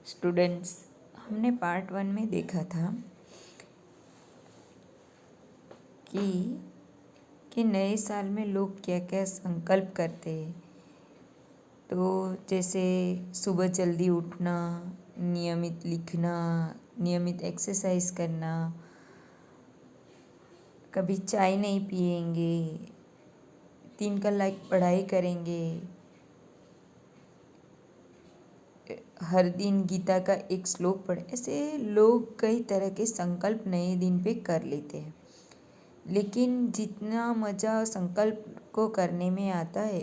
Students, हमने part 1 में देखा था कि नए साल में लोग क्या क्या संकल्प करते हैं। तो जैसे सुबह जल्दी उठना, नियमित लिखना, नियमित एक्सरसाइज करना, कभी चाय नहीं पिएंगे, 3 कलाक पढ़ाई करेंगे, हर दिन गीता का एक श्लोक पढ़े। ऐसे लोग कई तरह के संकल्प नए दिन पे कर लेते हैं, लेकिन जितना मज़ा संकल्प को करने में आता है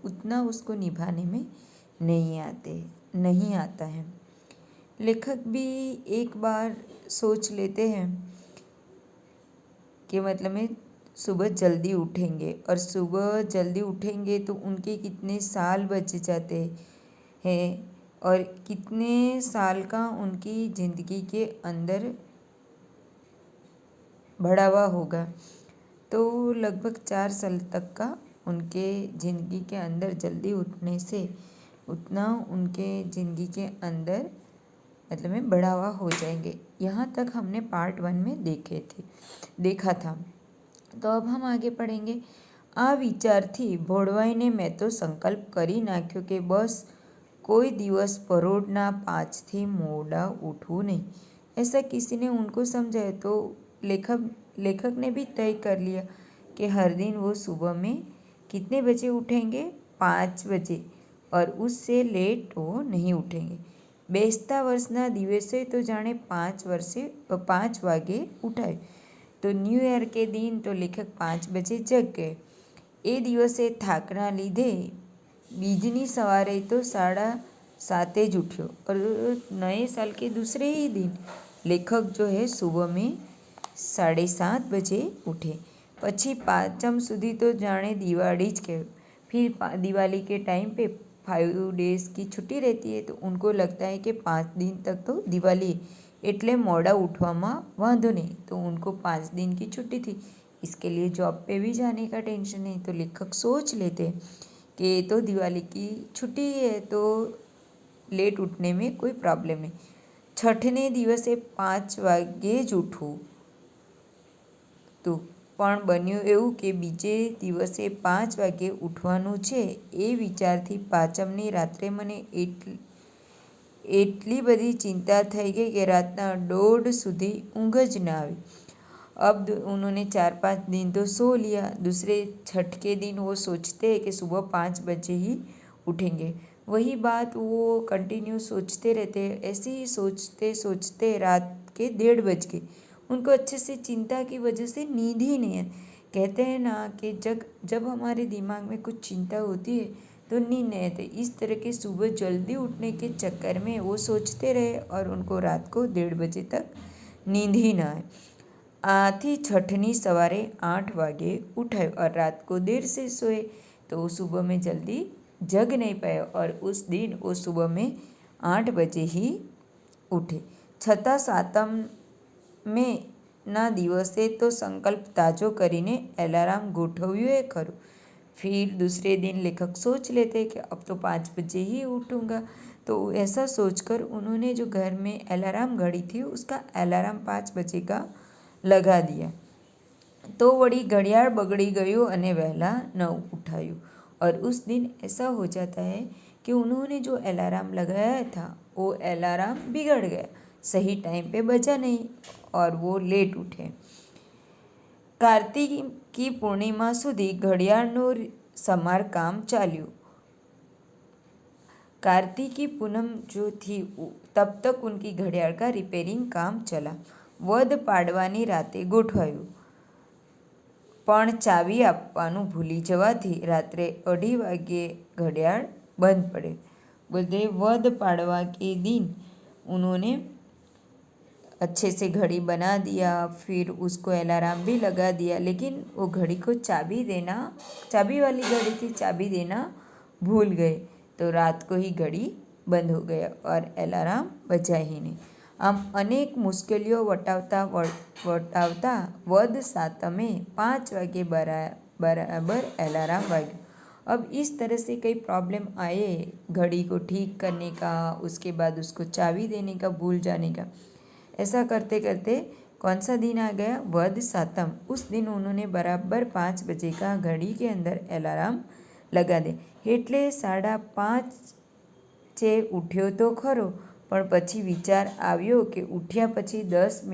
उतना उसको निभाने में नहीं आता है। लेखक भी एक बार सोच लेते हैं कि मतलब में सुबह जल्दी उठेंगे, और सुबह जल्दी उठेंगे तो उनके कितने साल बच जाते हैं और कितने साल का उनकी ज़िंदगी के अंदर बढ़ावा होगा। तो लगभग 4 साल तक का उनके ज़िंदगी के अंदर जल्दी उठने से उतना उनके ज़िंदगी के अंदर मतलब में बढ़ावा हो जाएंगे। यहाँ तक हमने पार्ट 1 में देखा था। तो अब हम आगे पढ़ेंगे। આ વિચારથી ભોળવાઈને મેં તો સંકલ્પ કરી નાખ્યો કે બસ कोई दिवस परोढ़ना 5 થી मोड़ा उठूँ नहीं। ऐसा किसी ने उनको समझाया तो लेखक ने भी तय कर लिया कि हर दिन वो सुबह में कितने बजे उठेंगे, 5 बजे, और उससे लेट वो नहीं उठेंगे। बेसता वर्षना दिवसे तो जाने 5 वागे उठाए। तो न्यू ईयर के दिन तो लेखक 5 बजे जग गए। એ દિવસે થાકના લીધે बीजनी सवारे तो 7:30 જ उठ्यो, और नए साल के दूसरे ही दिन लेखक जो है सुबह में 7:30 बजे उठे। પછી પાંચમ સુધી तो जाने दिवाली ज कहे। फिर दिवाली के टाइम पे 5 डेज़ की छुट्टी रहती है, तो उनको लगता है कि 5 दिन तक तो दिवाली એટલે મોડા ઉઠવામાં વાંધો નહીં, तो उनको 5 दिन की छुट्टी थी। इसके लिए जॉब पे भी जाने का टेंशन नहीं। तो लेखक सोच लेते कि तो दिवाली की छुट्टी है तो लेट उठने में कोई प्रॉब्लम नहीं। छठने दिवसे 5 वागे ज उठવું તો પણ બન્યું એવું કે બીજે દિવસે 5 વાગે ઉઠવાનું છે એ વિચારથી પાંચમની રાત્રે મને એટલી બધી चिंता થઈ ગઈ कि रातना 1:30 સુધી ઊંઘ જ ના આવી। अब उन्होंने 4-5 दिन तो सो लिया। दूसरे छठ के दिन वो सोचते हैं कि सुबह 5 बजे ही उठेंगे। वही बात वो कंटिन्यू सोचते रहते हैं। ऐसे ही सोचते सोचते रात के 1:30 बज गए। उनको अच्छे से चिंता की वजह से नींद ही नहीं है। कहते हैं ना कि जब हमारे दिमाग में कुछ चिंता होती है तो नींद नहीं आती। इस तरह के सुबह जल्दी उठने के चक्कर में वो सोचते रहे और उनको रात को 1:30 बजे तक नींद ही ना आए। आથી छठनी सवारे 8 वागे उठाए और रात को देर से सोए, तो वो सुबह में जल्दी जग नहीं पाए और उस दिन वो सुबह में 8 बजे ही उठे। छठा सातम में ना दिवसे तो संकल्प ताजो करीने अलार्म गोठव्यो है खरो। फिर दूसरे दिन लेखक सोच लेते कि अब तो 5 बजे ही उठूँगा। तो ऐसा सोचकर उन्होंने जो घर में अलार्म घड़ी थी उसका अलार्म 5 बजे का लगा दिया। तो वड़ी घड़ियाळ बगड़ी गयो अने वहला न उठायो। और उस दिन ऐसा हो जाता है कि उन्होंने जो अलार्म लगाया था वो अलार्म बिगड़ गया, सही टाइम पे बजा नहीं और वो लेट उठे। कार्तिक की पूर्णिमा सुधी घड़ियाळनुं समारकाम चाल्યું। कार्तिकी पूनम जो थी तब तक उनकी घड़ियाळ का रिपेयरिंग काम चला। વદ પાડવાની રાતે ગોઠવાયું, પણ ચાવી આપવાનું ભૂલી જવાથી રાત્રે 2:30 વાગ્યે घड़ियाळ बंद पड़े। बोलते वध पाड़वा के दिन उन्होंने अच्छे से घड़ी बना दिया, फिर उसको अलार्म भी लगा दिया, लेकिन वो घड़ी को चाबी वाली घड़ी थी, चाबी देना भूल गए। तो रात को ही घड़ी बंद हो गया और अलार्म बजा ही नहीं। આમ અનેક મુશ્કેલીઓ વટાવતા વદ સાતમે 5 વાગે બરાબર અલાર્મ વાગ્યું अब इस तरह से कई प्रॉब्लम आए, घड़ी को ठीक करने का, उसके बाद उसको चाबी देने का भूल जाने का, ऐसा करते करते कौन सा दिन आ गया, वध सातम। उस दिन उन्होंने बराबर 5 बजे का घड़ी के अंदर अलार्म लगा दे એટલે 5:30 ઉઠ્યો તો ખરો, પણ પછી વિચાર આવ્યો કે ઉઠ્યા પછી 10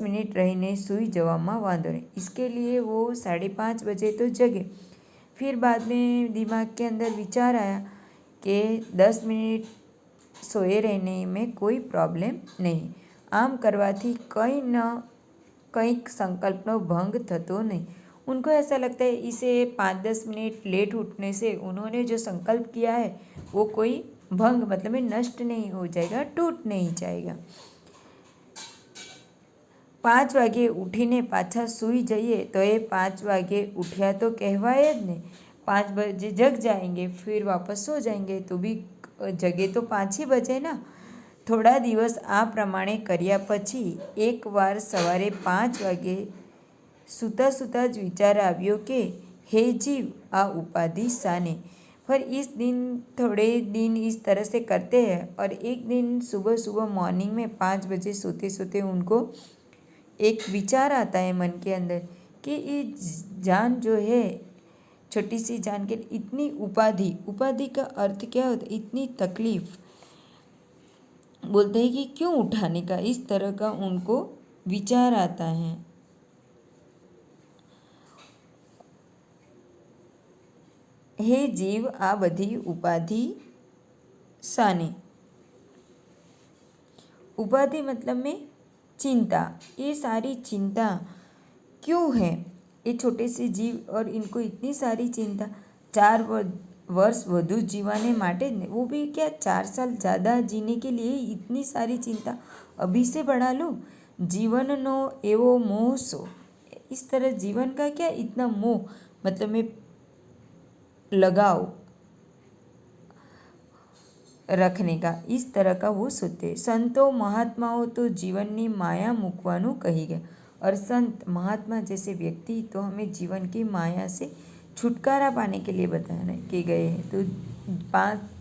मिनट रहीने सूई जवामां वांधो नहीं, इसके लिए वो 5:30 बजे तो जगे। फिर बाद में दिमाग के अंदर विचार आया कि 10 मिनट सोए रहने में कोई प्रॉब्लम नहीं, आम करवाथी कहीं न કંઈક संकल्पનો भंग थतो नहीं। उनको ऐसा लगता है इसे 5-10 मिनट लेट उठने से उन्होंने जो संकल्प किया है वो कोई भंग मतलब में नष्ट नहीं हो जाएगा, टूट नहीं जाएगा। 5 वागे उठीने पाछा सूई जाइए तो ये 5 वागे उठ्या तो कहवाय ज ने। 5 बजे जग जाएंगे फिर वापस सो जाएंगे तो भी जगे तो 5 ही बजे ना। थोड़ा दिवस आ प्रमाणे कर्या पछी एक वार सवारे 5 वागे सूता सूता ज विचार आव्यो कि हे जीव आ उपाधि साने। पर इस दिन थोड़े दिन इस तरह से करते हैं और एक दिन सुबह सुबह मॉर्निंग में 5 बजे सोते सोते उनको एक विचार आता है मन के अंदर कि ये जान जो है, छोटी सी जान के इतनी उपाधि, उपाधि का अर्थ क्या होता है, इतनी तकलीफ, बोलते हैं कि क्यों उठाने का, इस तरह का उनको विचार आता है। हे जीव आ बधी उपाधि साने। उपाधि मतलब में चिंता, ये सारी चिंता क्यों है, ये छोटे से जीव और इनको इतनी सारी चिंता। 4 वर्ष વધુ जीवाने माटे ने, वो भी क्या 4 साल ज़्यादा जीने के लिए इतनी सारी चिंता अभी से बढ़ा लो। जीवन नो एवो मोह सो, इस तरह जीवन का क्या इतना मोह मतलब में लगाव रखने का, इस तरह का वो सोचते। संतों महात्माओं तो जीवन की माया मुकवानु कही गए, और संत महात्मा जैसे व्यक्ति तो हमें जीवन की माया से छुटकारा पाने के लिए बताने के गए हैं। तो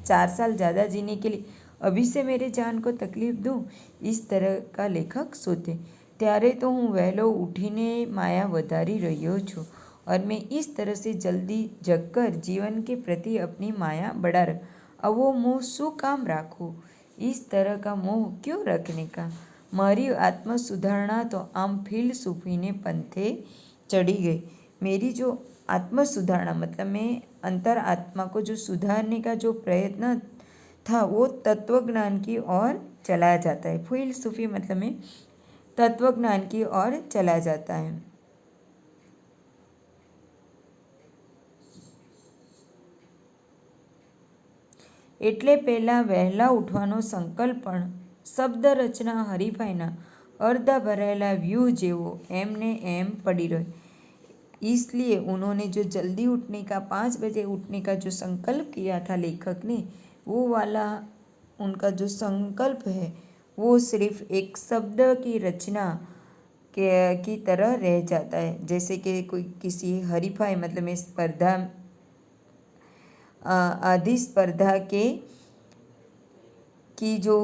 4 साल ज़्यादा जीने के लिए अभी से मेरे जान को तकलीफ दूँ, इस तरह का लेखक सोचे। त्यारे तो हूँ वहेलो उठीने माया वधारी रह्यो छूँ, और मैं इस तरह से जल्दी जगकर जीवन के प्रति अपनी माया बढ़ा रहा। अब वो मोह शू काम राखूँ, इस तरह का मोह क्यों रखने का। मारी आत्म सुधारणा तो आम फिलसूफी ने पंथे चढ़ी गई। मेरी जो आत्म सुधारणा मतलब मैं अंतर आत्मा को जो सुधारने का जो प्रयत्न था वो तत्वज्ञान की ओर चला जाता है। फिलसूफी मतलब में तत्वज्ञान की ओर चला जाता है। એટલે પહેલાં વહેલા ઉઠવાનો સંકલ્પ પણ શબ્દ રચના હરીફાઈના અડધા ભરાયેલા વ્યૂહ જેવો એમને એમ પડી રહ્યો। इसलिए उन्होंने जो जल्दी उठने का 5 बजे उठने का जो संकल्प किया था लेखक ने, वो वाला उनका जो संकल्प है वो सिर्फ एक शब्द की रचना की तरह रह जाता है। जैसे कि कोई किसी हरीफाई मतलब में स्पर्धा, आधी स्पर्धा की जो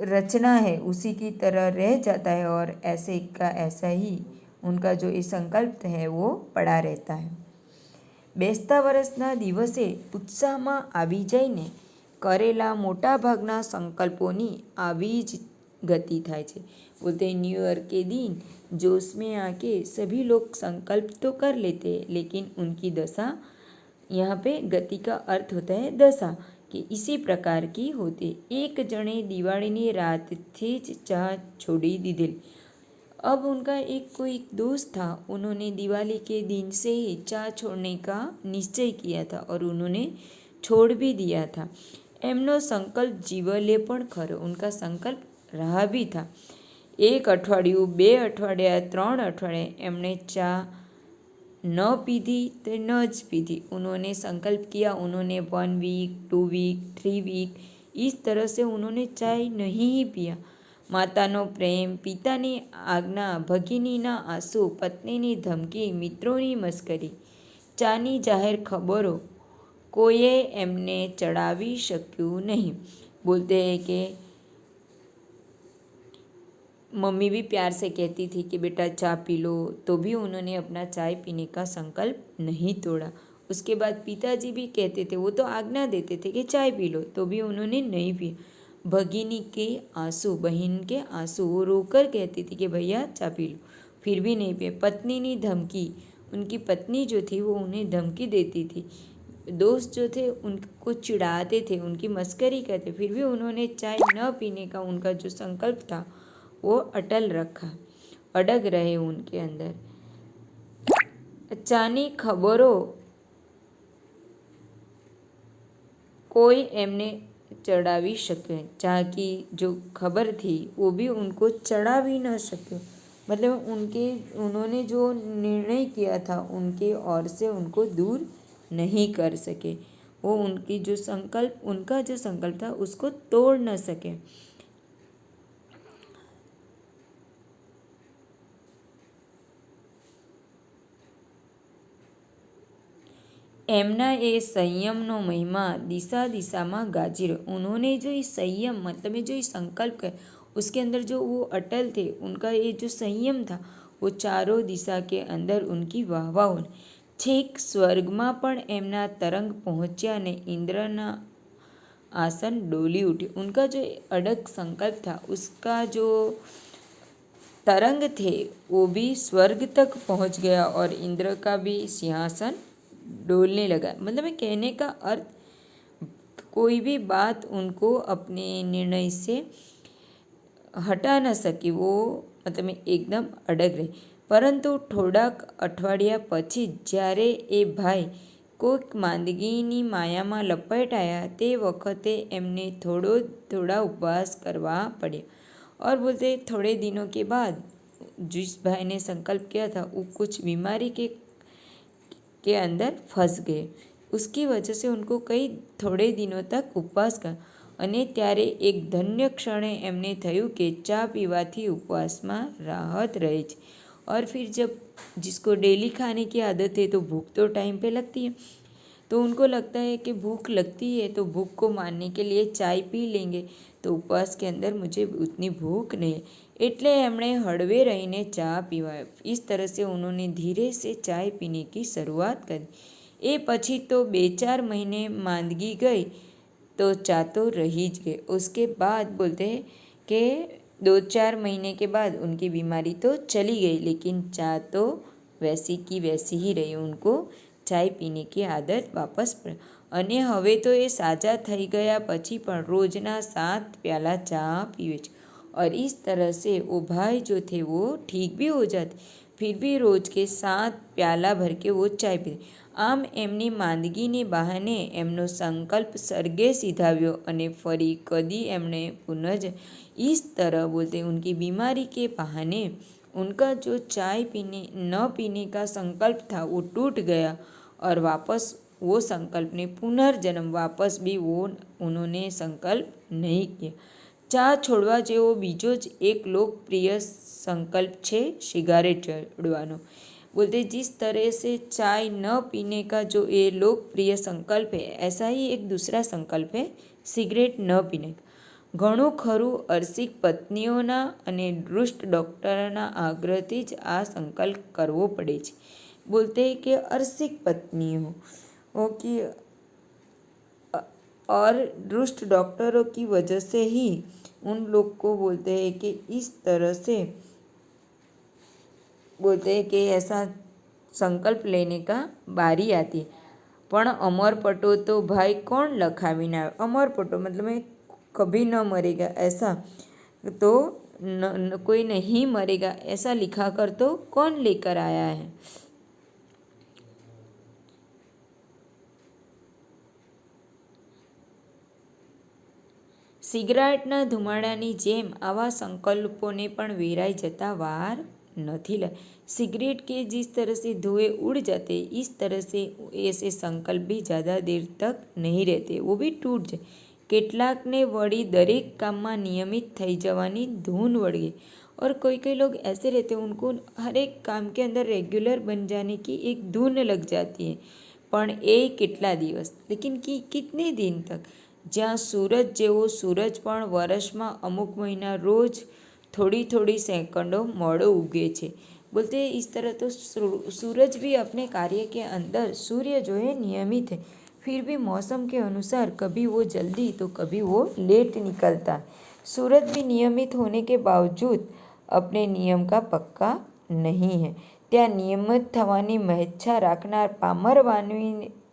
रचना है उसी की तरह रह जाता है, और ऐसे का ऐसा ही उनका जो ये संकल्प है वो पड़ा रहता है। बेसता वर्षना दिवसे उत्साहમાં આવી જઈને કરેલા મોટા ભાગના સંકલ્પોની આવી જ गति થાય છે। बोलते न्यू ईयर के दिन जोश में आके सभी लोग संकल्प तो कर लेते हैं, लेकिन उनकी दशा, यहाँ पे गति का अर्थ होता है दशा, कि इसी प्रकार की होती। एक जने दिवाळीनी रातथी ज चाह छोड़ी दीधेल। अब उनका एक कोई दोस्त था, उन्होंने दिवाली के दिन से ही चाह छोड़ने का निश्चय किया था और उन्होंने छोड़ भी दिया था। एमनो संकल्प जीवले पण खरो, उनका संकल्प रहा भी था। 1 અઠવાડિયું, 2 અઠવાડિયા, 3 અઠવાડિયા एमने चाह न पीधी तो न ज पीधी। उन्होंने संकल्प किया, उन्होंने 1 वीक, 2 वीक, 3 वीक इस तरह से उन्होंने चाय नहीं ही पिया। मातानो प्रेम, पितानी आज्ञा, भगिनीना आंसू, पत्नीनी धमकी, मित्रोनी मस्करी, ચાની જાહેર ખબરો કોઈએ એમને ચડાવી શક્યું नहीं। बोलते हैं कि मम्मी भी प्यार से कहती थी कि बेटा चाय पी लो, तो भी उन्होंने अपना चाय पीने का संकल्प नहीं तोड़ा। उसके बाद पिताजी भी कहते थे, वो तो आज्ञा देते थे कि चाय पी लो, तो भी उन्होंने नहीं पिया। भगिनी के आंसू, बहन के आंसू, वो रोकर कहती थी कि भैया चाय पी लो, फिर भी नहीं पिए। पत्नी ने धमकी, उनकी पत्नी जो थी वो उन्हें धमकी देती थी। दोस्त जो थे उनको चिढ़ाते थे, उनकी मस्करी करते, फिर भी उन्होंने चाय न पीने का उनका जो संकल्प था वो अटल रखा, अडग रहे उनके अंदर। चानी खबरों कोई एमने चढ़ावी सके, चा की जो खबर थी वो भी उनको चढ़ा भी न सके। मतलब उन्होंने जो निर्णय किया था उनके ओर से उनको दूर नहीं कर सके। वो उनका जो संकल्प था उसको तोड़ न सके। एमना ये संयमनो महिमा दिशा दिशा में गाजी रहो। उन्होंने जो ये संयम, मतलब जो ये संकल्प है उसके अंदर जो वो अटल थे, उनका ये जो संयम था वो चारों दिशा के अंदर उनकी वाहवा हो। छेक स्वर्ग में पण एमना तरंग पहुँच्या ने इंद्रना आसन डोली उठी। उनका जो अड़ग संकल्प था उसका जो तरंग थे वो भी स्वर्ग तक पहुँच गया और इंद्र का भी सिंहासन डोलने लगा। मतलब कहने का अर्थ, कोई भी बात उनको अपने निर्णय से हटा न सकी, वो मतलब एकदम अडग रही। परंतु થોડાક અઠવાડિયા પછી જ્યારે એ ભાઈ કોઈક માંદગીની માયામાં લપેટાયા તે વખતે એમને थोड़ा उपवास करवा पड़े। और बोलते थोड़े दिनों के बाद जिस भाई ने संकल्प किया था वो कुछ बीमारी के अंदर फंस गए। उसकी वजह से उनको कई थोड़े दिनों तक उपवास कर, અને ત્યારે એક ધન્ય ક્ષણે એમને થયું કે ચા પીવાથી ઉપવાસમાં રાહત રહે છે। और फिर जब जिसको डेली खाने की आदत है तो भूख तो टाइम पे लगती है, तो उनको लगता है कि भूख लगती है तो भूख को मारने के लिए चाय पी लेंगे, तो उपवास के अंदर मुझे उतनी भूख नहीं है, એટલે એમણે હળવે રહીને ચા પીવા। इस तरह से उन्होंने धीरे से चाय पीने की शुरुआत करी। એ પછી तो 2-4 महीने માંદગી गई तो चा तो रही ज गई। उसके बाद बोलते हैं कि 2-4 महीने के बाद उनकी बीमारी तो चली गई, लेकिन चा तो वैसी की वैसी ही रही। उनको चाय पीने की आदत वापस पड़ी અને હવે તો એ સાજા થઈ ગયા પછી પણ રોજના 7 प्याला चा पीवे। और इस तरह से वो भाई जो थे वो ठीक भी हो जाते, फिर भी रोज के 7 प्याला भर के वो चाय पीते। आम एमनी માંદગીને બહાને એમનો સંકલ્પ સર્ગે સિધાવ્યો અને ફરી કદી એમણે પુનઃ इस तरह बोलते उनकी बीमारी के बहाने उनका जो चाय न पीने का संकल्प था वो टूट गया और वापस वो संकल्प ने पुनर्जन्म वापस भी वो उन्होंने संकल्प नहीं किया। चा छोड़वा जेवो बीजो ज एक लोकप्रिय संकल्प छे सिगारेट छोड़वानो। बोलते जिस तरह से चाय न पीने का जो ये लोकप्रिय संकल्प है, ऐसा ही एक दूसरा संकल्प है सिगरेट न पीने का। ઘણું ખરું અરસિક પત્નીઓના અને દૃષ્ટ ડૉક્ટરના આગ્રહથી જ આ સંકલ્પ કરવો પડે છે। બોલતે કે અરસિક પત્નીઓ की और दुष्ट डॉक्टरों की वजह से ही उन लोग को बोलते हैं कि इस तरह से बोलते हैं कि ऐसा संकल्प लेने का बारी आती है। पण अमर पटो तो भाई कौन लखावी ना, अमर पटो मतलब कभी न मरेगा ऐसा तो कोई नहीं मरेगा ऐसा लिखा कर तो कौन लेकर आया है। સિગરેટના ધુમાડાની જેમ આવા સંકલ્પોને પણ વેરાઈ જતા વાર નથી લાગતી। सिगरेट के जिस तरह से धुएं उड़ जाते इस तरह से ऐसे संकल्प भी ज़्यादा देर तक नहीं रहते, वो भी टूट जाए। કેટલાકને વળી દરેક કામમાં નિયમિત થઈ જવાની ધૂન વળગે और कोई कोई लोग ऐसे रहते हैं, उनको हर एक काम के अंदर रेग्युलर बन जाने की एक धुन लग जाती है, પણ એ કેટલા દિવસ, લેકિન કિતને દિન તક, જ્યાં સૂરજ જેવો સૂરજ પણ વર્ષમાં અમુક મહિના રોજ थोड़ी थोड़ी सेकंडों मोड़ो उगे छे। बोलते हैं इस तरह तो सूरज भी अपने कार्य के अंदर सूर्य जो है नियमित है, फिर भी मौसम के अनुसार कभी वो जल्दी तो कभी वो लेट निकलता है। सूरज भी नियमित होने के बावजूद अपने नियम का पक्का नहीं है। ત્યાં નિયમિત થવાની મહેચ્છા રાખનાર પામર માનવી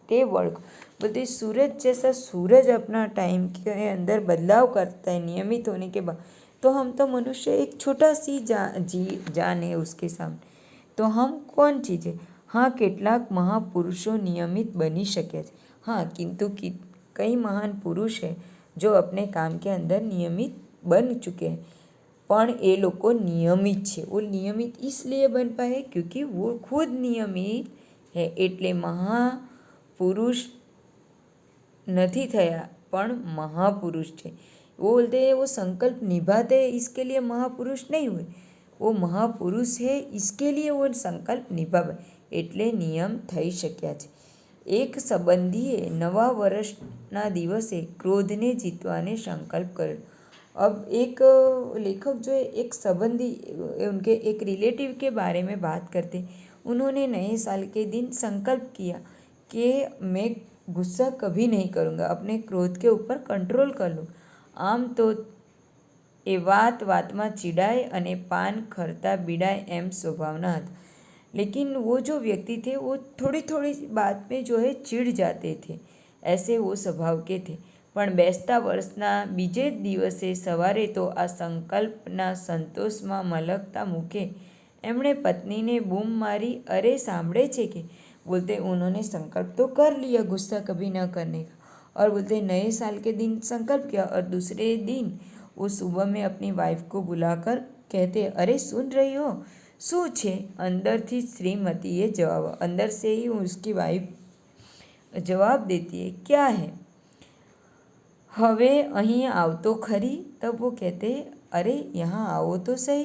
તે વળગ। बोलते सूरज जैसा सूरज अपना टाइम के अंदर बदलाव करता है नियमित होने के बाद, तो हम तो मनुष्य एक छोटा सी जान है उसके सामने, तो हम कौन चीज़ है। हाँ, કેટલાક महापुरुषों नियमित बनी शके छे, हाँ, किंतु कई महान पुरुष है जो अपने काम के अंदर नियमित बन चुके हैं, પણ એ લોકો નિયમિત છે। वो નિયમિત इसलिए बन पाए क्योंकि वो खुद नियमित है, એટલે महापुरुष નથી થયા પણ महापुरुष છે। वो बोलते हैं वो संकल्प निभाते हैं इसके लिए महापुरुष नहीं हुए, वो महापुरुष है इसके लिए वो संकल्प निभावे એટલે નિયમ થઈ શક્યા છે। એક સંબંધીએ નવા વર્ષના દિવસે ક્રોધને જીતવાને સંકલ્પ કર્યો। अब एक लेखक जो है एक संबंधी, उनके एक रिलेटिव के बारे में बात करते, उन्होंने नए साल के दिन संकल्प किया कि मैं गुस्सा कभी नहीं करूँगा, अपने क्रोध के ऊपर कंट्रोल कर लूँ। आम तो એ વાતમાં ચીડાય અને પાન ખરતા બીડાય એમ स्वभावना था, लेकिन वो जो व्यक्ति थे वो थोड़ी थोड़ी बात में जो है चिढ़ जाते थे, ऐसे वो स्वभाव के थे। પણ બેસતા વર્ષના બીજે દિવસે સવારે તો આ સંકલ્પના સંતોષમાં મલકતા મુખે એમણે પત્નીને બૂમ મારી, અરે સાંભળે છે કે। बोलते उन्होंने संकल्प तो कर लिया गुस्सा कभी न करने का, और बोलते नए साल के दिन संकल्प किया, और दूसरे दिन वो सुबह में अपनी वाइफ को बुलाकर कहते, अरे सुन रही हो, शू छे। अंदर थी श्रीमतीए जवाब, अंदर से ही उसकी वाइफ जवाब देती है, क्या है, હવે અહીં આવતો ખરી। तब वो कहते, अरे यहाँ आओ तो सही,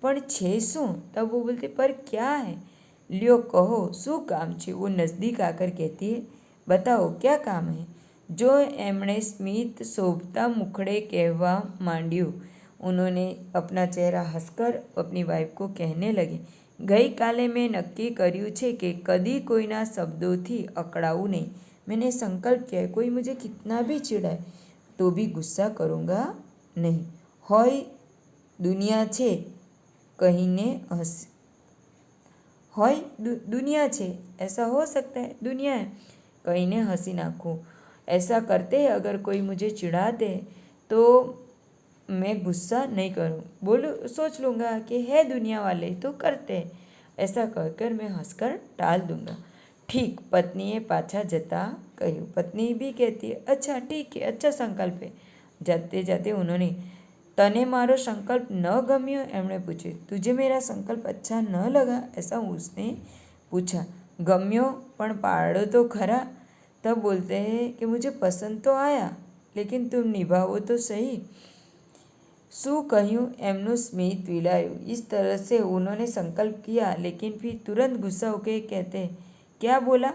पर छे शू। तब वो बोलते, पर क्या है, લ્યો કહો શું કામ છે। वो नज़दीक आकर कहती है, बताओ क्या काम है। जो એમણે સ્મિત શોભતા મુખડે કહેવા માંડ્યું, उन्होंने अपना चेहरा हंसकर अपनी वाइफ को कहने लगे, गई काले मैं नक्की કર્યું છે કે કદી કોઈના શબ્દોથી અકળાવું નહીં। मैंने संकल्प किया है कोई मुझे कितना भी चिढ़ाए तो भी गुस्सा करूँगा नहीं। होय दुनिया छे कहीने हंस, होय दुनिया छे ऐसा हो सकता है, दुनिया है कहीने हंसी नाखूँ। ऐसा करते अगर कोई मुझे चिढ़ा दे तो मैं गुस्सा नहीं करूँ, बोलो सोच लूँगा कि है दुनिया वाले तो करते हैं, ऐसा कहकर मैं हंसकर टाल दूँगा। ठीक, पत्नीए पाछा जता કહ્યું। पत्नी भी कहती है, अच्छा ठीक है, अच्छा संकल्प है। जाते जाते उन्होंने, तने मारो संकल्प न गम्यो, एमणे पूछे, तुझे मेरा संकल्प अच्छा न लगा, ऐसा उसने पूछा। गम्यो पण पाड़ो तो खरा। तब बोलते हैं कि मुझे पसंद तो आया, लेकिन तुम निभाओ तो सही। शू કહ્યું એમનું સ્મિત વિલાયું। इस तरह से उन्होंने संकल्प किया, लेकिन फिर तुरंत गुस्सा होकर कहते, क्या बोला,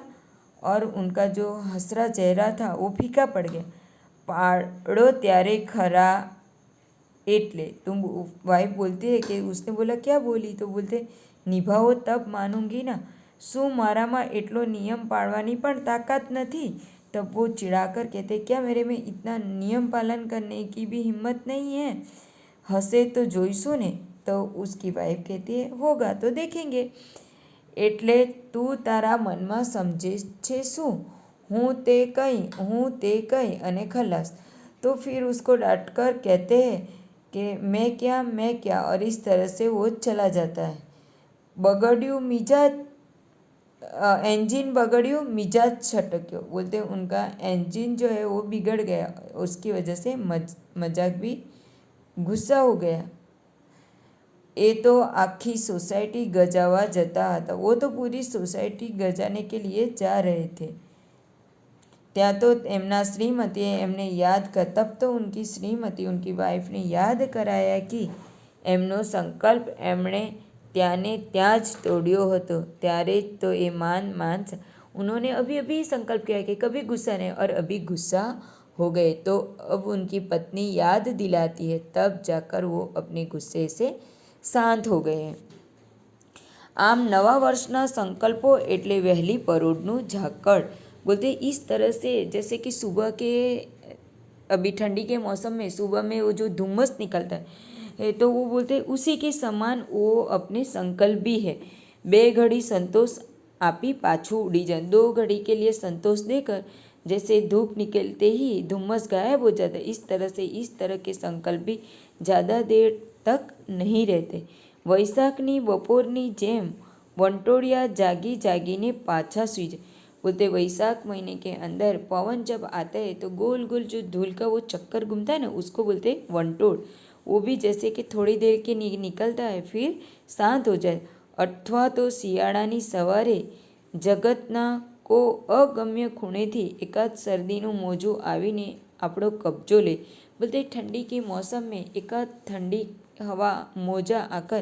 और उनका जो हसरा चेहरा था वो फीका पड़ गया। पाड़ो त्यारे खरा एटले, तुम वाइफ बोलती है कि उसने बोला क्या बोली, तो बोलते निभाओ तब मानूंगी ना। शू मारामां एटलो नियम पाड़वानी पण ताकत नहीं। तब वो चिढ़ाकर कहते, क्या मेरे में इतना नियम पालन करने की भी हिम्मत नहीं है। हंसे तो जोईशू ने। तो उसकी वाइफ कहती है, होगा तो देखेंगे। એટલે તું તારા મનમાં સમજે છે શું, હું તે કઈ અને ખલાસ। तो फिर उसको डांटकर कहते हैं कि मैं क्या, और इस तरह से वो चला जाता है। बगड़ियों मिजाज, इंजन बगड़ियों मिजाज छटक्यो। बोलते उनका इंजन जो है वो बिगड़ गया, उसकी वजह से मजाक भी गुस्सा हो गया। એ તો આખી સોસાયટી ગજાવા જતા હતા, वो तो पूरी सोसाइटी गजाने के लिए जा रहे थे। ત્યાં તો એમના શ્રીમતીએ એમને યાદ કર, तब तो उनकी श्रीमती उनकी वाइफ ने याद कराया कि એમનો સંકલ્પ એમણે ત્યાંને ત્યાં જ તોડ્યો હતો। ત્યારે તો એ માંસ उन्होंने अभी अभी संकल्प किया कि कभी गुस्सा नहीं, और अभी गुस्सा हो गए। तो अब उनकी पत्नी याद दिलाती है, तब जाकर वो अपने गुस्से से शांत हो गए हैं। आम नवा वर्षना संकल्पो एटले वहेली परोढनु झाकड़। बोलते इस तरह से, जैसे कि सुबह के, अभी ठंडी के मौसम में सुबह में वो जो धुम्मस निकलता है, तो वो बोलते उसी के समान वो अपने संकल्प भी है। बे घड़ी संतोष आपी पाछू उड़ी जाए, 2 घड़ी के लिए संतोष देकर जैसे धूप निकलते ही धुम्मस गायब हो जाता है, इस तरह से इस तरह के संकल्प भी ज़्यादा देर तक नहीं रहते। वैशाखनी बपोरनी जेम वंटोड़िया जागी जागीने पाछा सुई जाए। बोलते वैशाख महीने के अंदर पवन जब आता है तो गोल गोल जो धूल का वो चक्कर घूमता है ना, उसको बोलते हैं वंटोड़। वो भी जैसे कि थोड़ी देर के निकलता है फिर शांत हो जाए। अथवा तो શિયાળાની સવારે જગતના કો અગમ્ય ખૂણેથી એકાદ શરદીનું મોજું આવીને આપણો કબજો લે। बोलते ठंडी के मौसम में एकाद ठंडी हवा मोजा आकर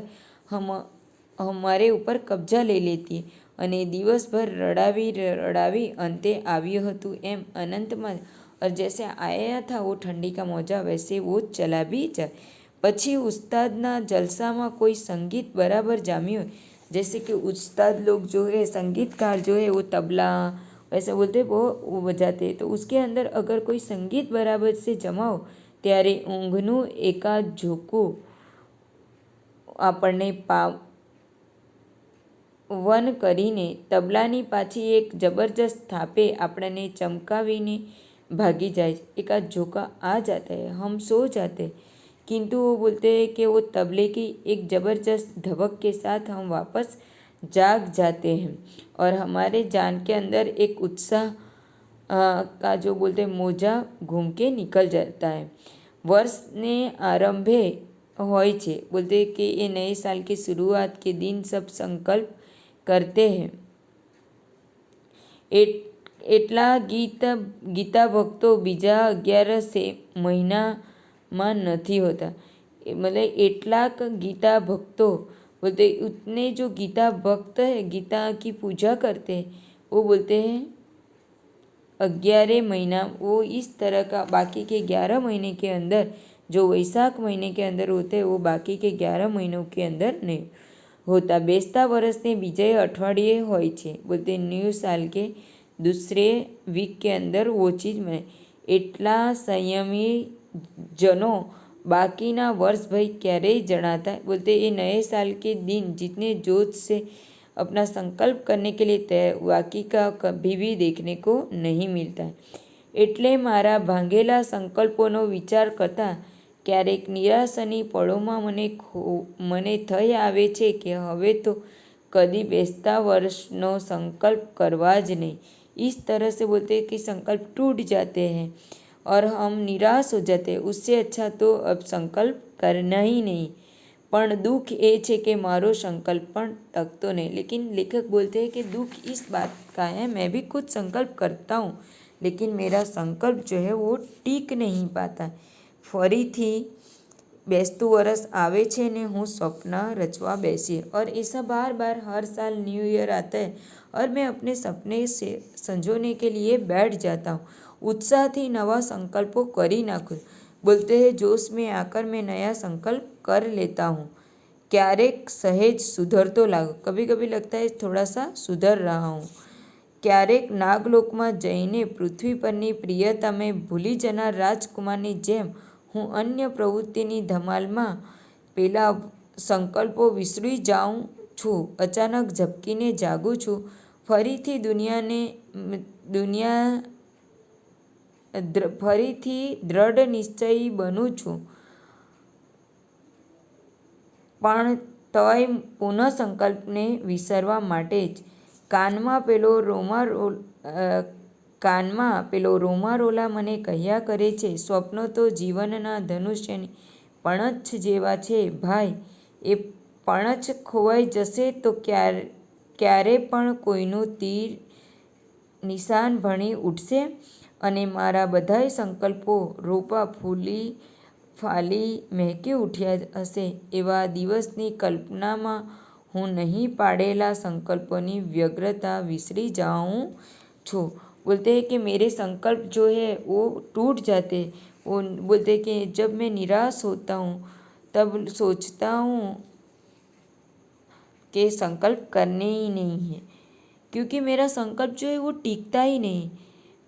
हमारे ऊपर कब्जा ले लेती है અને દિવસભર રડાવી રડાવી અંતે આવ્યો હતું એમ અનંતમાં, और जैसे आया था वो ठंडी का मौजा वैसे वो चला भी जाए। પછી ઉસ્તાદના જલસામાં कोई संगीत बराबर जामी हो, जैसे कि उस्ताद लोग जो है, संगीतकार जो है, वो तबला वैसे बोलते वो बजाते हैं, तो उसके अंदर अगर कोई संगीत बराबर से जमा हो ત્યારે ઊંઘનું એકાદ ઝોકું આપણને પાવન કરીને તબલાની પાછી એક જબરજસ્ત થાપે આપણને ચમકાવીને भागी जाए। एकाध झोंका आ जाता है, हम सो जाते, किंतु वो बोलते हैं कि वो तबले की एक ज़बरदस्त धबक के साथ हम वापस जाग जाते हैं और हमारे जान के अंदर एक उत्साह का जो बोलते मोजा घूम के निकल जाता है। वर्ष ने आरंभे होय छे, बोलते कि ये नए साल की शुरुआत के दिन सब संकल्प करते हैं। એટલા ગીતા ભક્તો બીજા 11 મહિનામાં નથી होता। मतलब એટલાક गीता भक्तों, बोलते उतने जो गीता भक्त है, गीता की पूजा करते हैं, वो बोलते हैं 11 महीना, वो इस तरह का बाकी के 11 महीने के अंदर, जो वैशाख महीने के अंदर होते हैं, वो बाकी के 11 महीनों के अंदर नहीं होता। बेसता वर्ष ने बीजे अठवाडिये होय छे, बोलते न्यू साल के दूसरे वीक के अंदर वो चीज़ में एटला संयमी जनों बाकीना वर्ष भाई क्यारे जनाता है। बोलते ये नए साल के दिन जितने जोश से अपना संकल्प करने के लिए तैयार, बाकी का कभी भी देखने को नहीं मिलता है। एटले मारा भांगेला संकल्पोनो विचार करता क्यारेक निराशानी पड़ोमां मने थई आवे छे कि हवे तो कदी बेसता वर्षनो संकल्प करवा ज नहीं। इस तरह से बोलते हैं कि संकल्प टूट जाते हैं और हम निराश हो जाते हैं। उससे अच्छा तो अब संकल्प करना ही नहीं। पण दुख ये है कि मारो संकल्प पण टकतो नहीं। लेकिन लेखक बोलते हैं कि दुख इस बात का है, मैं भी कुछ संकल्प करता हूँ लेकिन मेरा संकल्प जो है वो टीक नहीं पाता। फरीथी बेसतु वर्ष आवे छे ने हूँ सपना रचवा बेसी, और ऐसा बार बार हर साल न्यू ईयर आता है और मैं अपने सपने से संजोने के लिए बैठ जाता हूँ। उत्साह थी नवा संकल्पों करी नाखूँ। बोलते हैं जोश में आकर मैं नया संकल्प कर लेता हूँ। क्यारेक सहेज सुधर तो लागू, कभी कभी लगता है थोड़ा सा सुधर रहा हूँ। क्यारेक नागलोक में जईने पृथ्वी परनी प्रियता में भूली जनार राजकुमारनी जेम हूँ अन्य प्रवृत्तिनी धमालमां पेला संकल्पो विसरी जाऊँ छूँ। अचानक झपकीने जागूँ छूँ, फरीथी फरीथी दृढ़ निश्चयी बनूँ छूँ, पण तोय पुनः संकल्पने विसरवा माटे ज कानमा पेलो रोमारोला मने कह्या करे छे, स्वप्नो तो जीवनना धनुष्यनी पणछ जेवा छे भाई, ए पणछ खोवाई जशे तो क्यारे पण कोईनुं तीर निशान भणी उठशे અને મારા બધાય સંકલ્પો રોપા ફાલી મહેકી ઉઠ્યા હશે એવા દિવસની કલ્પનામાં હું નહીં પાડેલા संकल्पों व्यग्रता विसरी जाऊं छू। बोलते हैं कि मेरे संकल्प जो है वो टूट जाते। वो बोलते हैं कि जब मैं निराश होता हूँ तब सोचता हूँ कि संकल्प करने ही नहीं है, क्योंकि मेरा संकल्प जो है वो टिकता ही नहीं।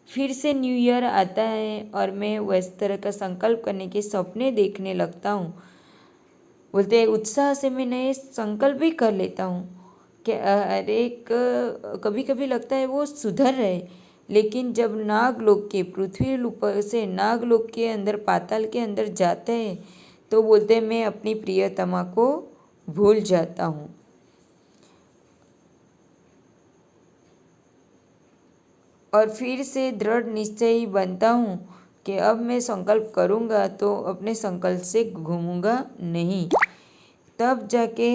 फिर से न्यू ईयर आता है और मैं उस तरह का संकल्प करने के सपने देखने लगता हूँ। बोलते हैं उत्साह से मैं नए संकल्प भी कर लेता हूँ कि अरे कभी कभी लगता है वो सुधर रहे, लेकिन जब नागलोक के पृथ्वी ऊपर से नागलोक के अंदर पाताल के अंदर जाते हैं तो बोलते हैं मैं अपनी प्रियतमा को भूल जाता हूँ। और फिर से दृढ़ निश्चयी बनता हूँ कि अब मैं संकल्प करूँगा तो अपने संकल्प से घूमूंगा नहीं। तब जाके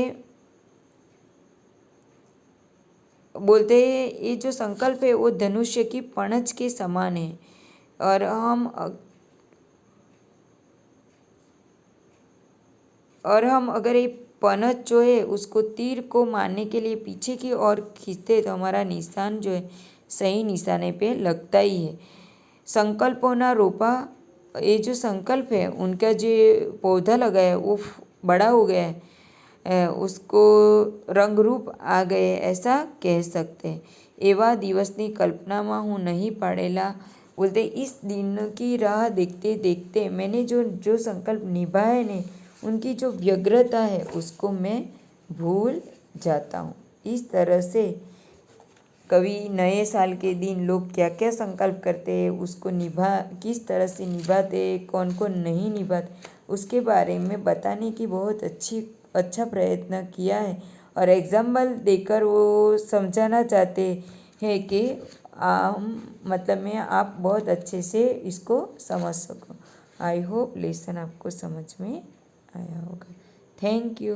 बोलते हैं ये जो संकल्प है वो धनुष्य की पणज के समान है, और हम अगर ये पनच जो है उसको तीर को मारने के लिए पीछे की ओर खींचते तो हमारा निशान जो है सही निशाने पे लगता ही है। संकल्पों ना रोपा, ये जो संकल्प है उनका जो पौधा लगा है वो बड़ा हो गया है, उसको रंग रूप आ गए ऐसा कह सकते हैं। एवा दिवसनी कल्पना में हूँ नहीं पाड़ेला। बोलते इस दिन की राह देखते देखते मैंने जो संकल्प निभाए ने उनकी जो व्यग्रता है उसको मैं भूल जाता हूँ। इस तरह से कभी नए साल के दिन लोग क्या क्या संकल्प करते हैं, उसको किस तरह से निभाते, कौन कौन नहीं निभाते, उसके बारे में बताने की बहुत अच्छा प्रयत्न किया है। और एग्जाम्पल देकर वो समझाना चाहते हैं कि मतलब में आप बहुत अच्छे से इसको समझ सको। आई होप लेसन आपको समझ में आया होगा। Thank you.